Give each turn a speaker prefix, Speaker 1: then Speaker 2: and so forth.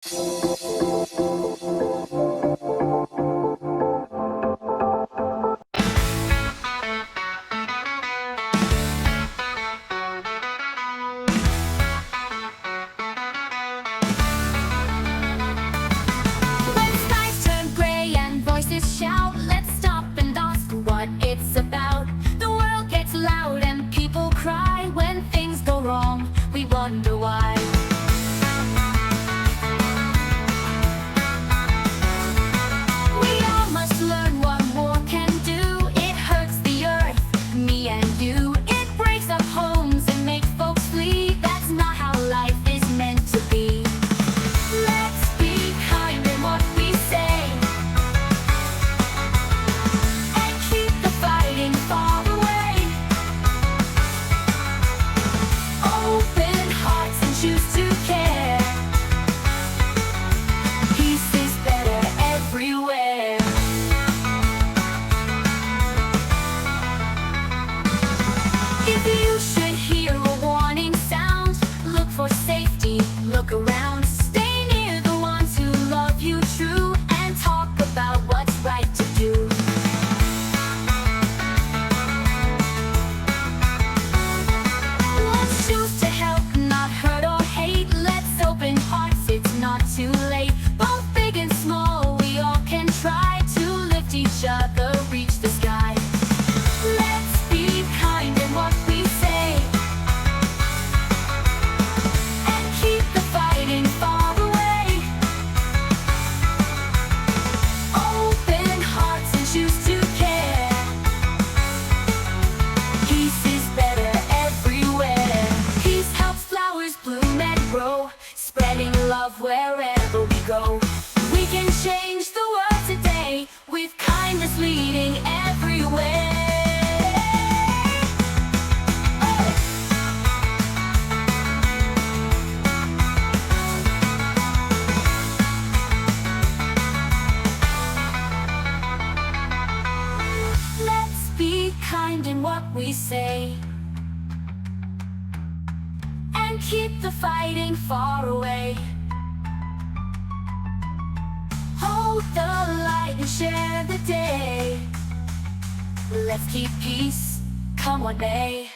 Speaker 1: When skies turn gray and voices shout, let's stop and ask what it's about. The world gets loud and people cry. When things go wrong, we wonder why. We all must learn what war can do. It hurts the earth, me and you. It breaks up homes and makes folks flee. That's not how life is meant to be. Let's be kind in what we say, and keep the fighting far away. Open hearts and choose to care. Peace is better everywhere. If you should hear a warning sound, look for safety, look around. Stay near the ones who love you true, and talk about what's right to do. Let's choose to help, not hurt or hate. Let's open hearts, it's not too late. Both big and small, we all can try to lift each other, reach the sky. Let's be kind in what we say, and keep the fighting far away. Open hearts and choose to care. Peace is better everywhere. Peace helps flowers bloom and grow, spreading love wherever we go. We can change the world today, with kindness leading everywhere. Let's be kind in what we say, and keep the fighting far away. Hold the light and share the day. Let's keep peace, come what may.